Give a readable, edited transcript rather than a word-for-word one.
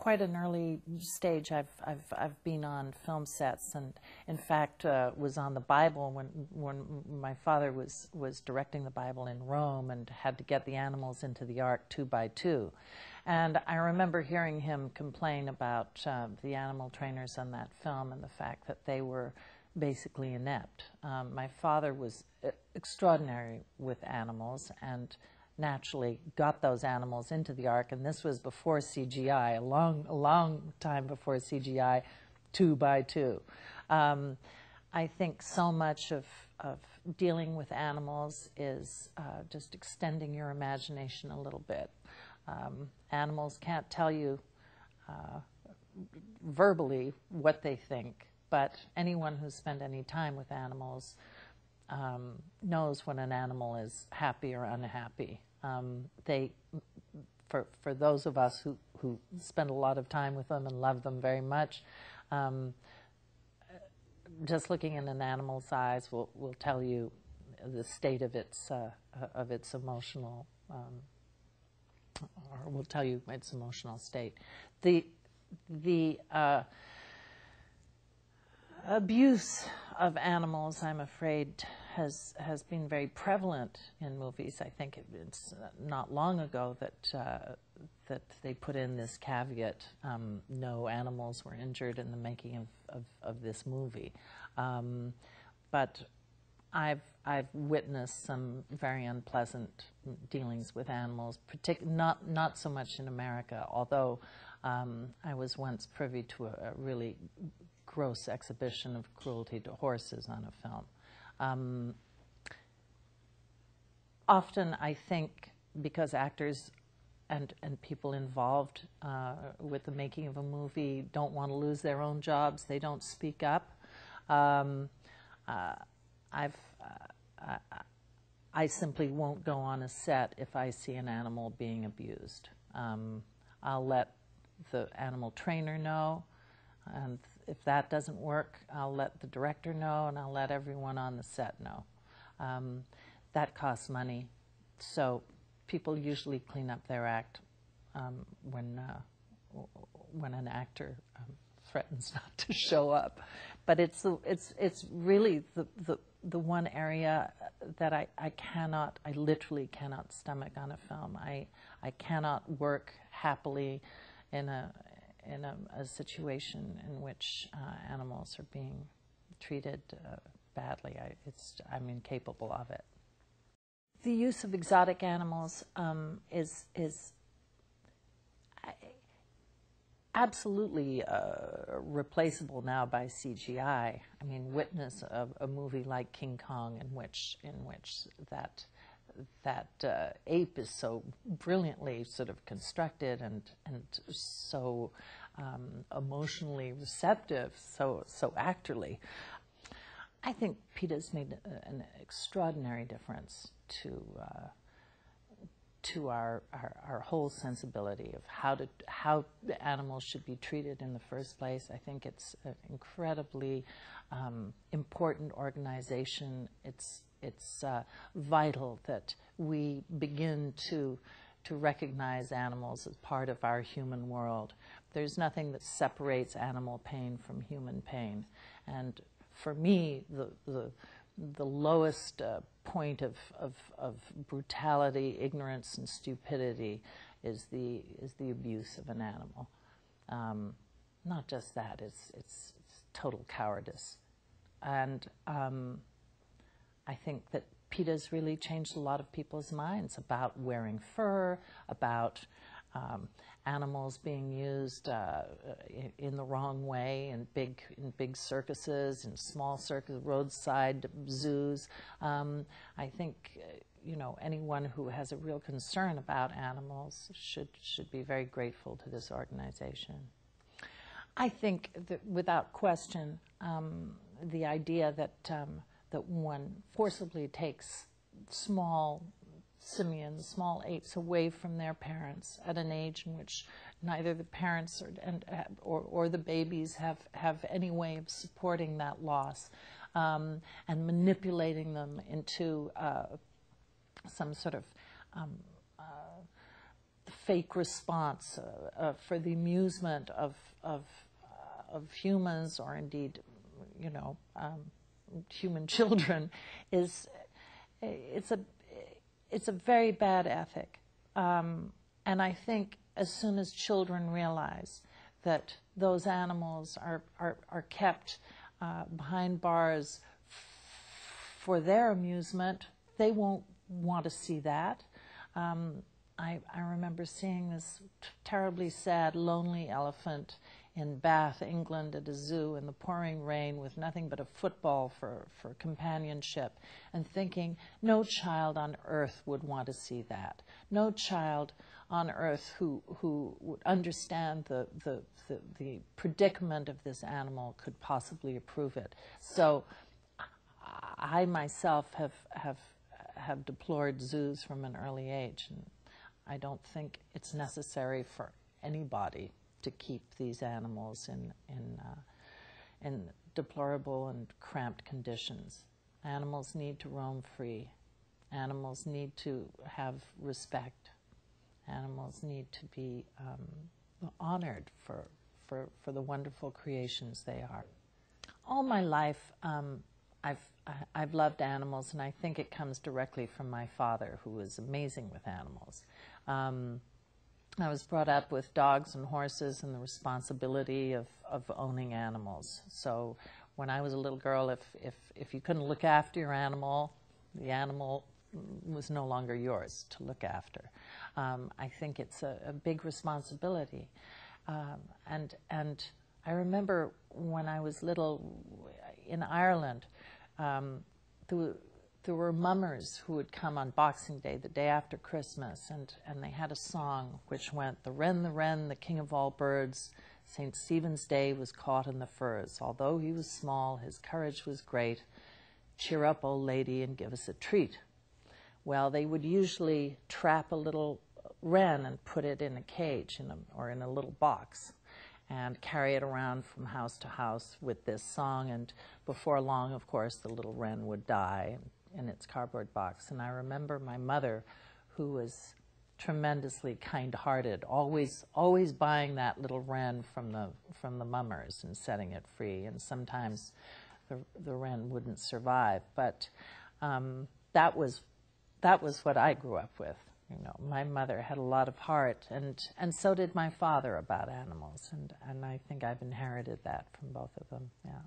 quite an early stage, I've been on film sets, and in fact was on the Bible when my father was directing the Bible in Rome and had to get the animals into the ark 2 by 2. And I remember hearing him complain about the animal trainers on that film and the fact that they were basically inept. My father was extraordinary with animals and naturally got those animals into the ark, and this was before CGI, a long time before CGI 2 by 2. I think so much of dealing with animals is just extending your imagination a little bit. Animals can't tell you verbally what they think, but anyone who's spent any time with animals knows when an animal is happy or unhappy. For those of us who spend a lot of time with them and love them very much, just looking in an animal's eyes will tell you the state of its emotional, or will tell you its emotional state. The abuse of animals, I'm afraid, has been very prevalent in movies. I think it's not long ago that they put in this caveat: no animals were injured in the making of this movie. But I've witnessed some very unpleasant dealings with animals, not so much in America, although I was once privy to a really gross exhibition of cruelty to horses on a film. Often I think because actors and people involved with the making of a movie don't want to lose their own jobs, they don't speak up. I simply won't go on a set if I see an animal being abused. I'll let the animal trainer know, and if that doesn't work, I'll let the director know, and I'll let everyone on the set know. That costs money, so people usually clean up their act when an actor threatens not to show up. But it's really the one area that I literally cannot stomach on a film. I cannot work happily in a situation in which animals are being treated badly. I'm incapable of it. The use of exotic animals is absolutely replaceable now by CGI. I mean, witness a movie like King Kong, in which that ape is so brilliantly sort of constructed and so emotionally receptive, so actorly. I think PETA's made an extraordinary difference to our whole sensibility of how animals should be treated in the first place. I think it's an incredibly important organization. It's vital that we begin to recognize animals as part of our human world. There's nothing that separates animal pain from human pain, and for me, the lowest point of brutality, ignorance, and stupidity is the abuse of an animal. Not just that; it's total cowardice, and I think that PETA's really changed a lot of people's minds about wearing fur, about animals being used in the wrong way in big circuses, in small circuses, roadside zoos. I think anyone who has a real concern about animals should be very grateful to this organization. I think that without question, the idea that one forcibly takes small simians, small apes, away from their parents at an age in which neither the parents or the babies have any way of supporting that loss, and manipulating them into some sort of fake response for the amusement of humans, or indeed, you know, human children, it's a very bad ethic. And I think as soon as children realize that those animals are kept behind bars for their amusement, they won't want to see that. I remember seeing this terribly sad, lonely elephant in Bath, England, at a zoo in the pouring rain with nothing but a football for companionship, and thinking, no child on earth would want to see that. No child on earth who would understand the predicament of this animal could possibly approve it. So I myself have deplored zoos from an early age, and I don't think it's necessary for anybody to keep these animals in deplorable and cramped conditions. Animals need to roam free. Animals need to have respect. Animals need to be honored for the wonderful creations they are. All my life, I've loved animals, and I think it comes directly from my father, who was amazing with animals. I was brought up with dogs and horses and the responsibility of owning animals. So when I was a little girl, if you couldn't look after your animal, the animal was no longer yours to look after. I think it's a big responsibility. And I remember when I was little in Ireland, there were mummers who would come on Boxing Day, the day after Christmas, and they had a song which went, the wren, the king of all birds, St. Stephen's Day was caught in the furs. Although he was small, his courage was great. Cheer up, old lady, and give us a treat. Well, they would usually trap a little wren and put it in a cage or in a little box and carry it around from house to house with this song. And before long, of course, the little wren would die in its cardboard box. And I remember my mother, who was tremendously kind-hearted, always buying that little wren from the mummers and setting it free. And sometimes the wren wouldn't survive. But that was what I grew up with. You know, my mother had a lot of heart, and so did my father about animals, and I think I've inherited that from both of them. Yeah.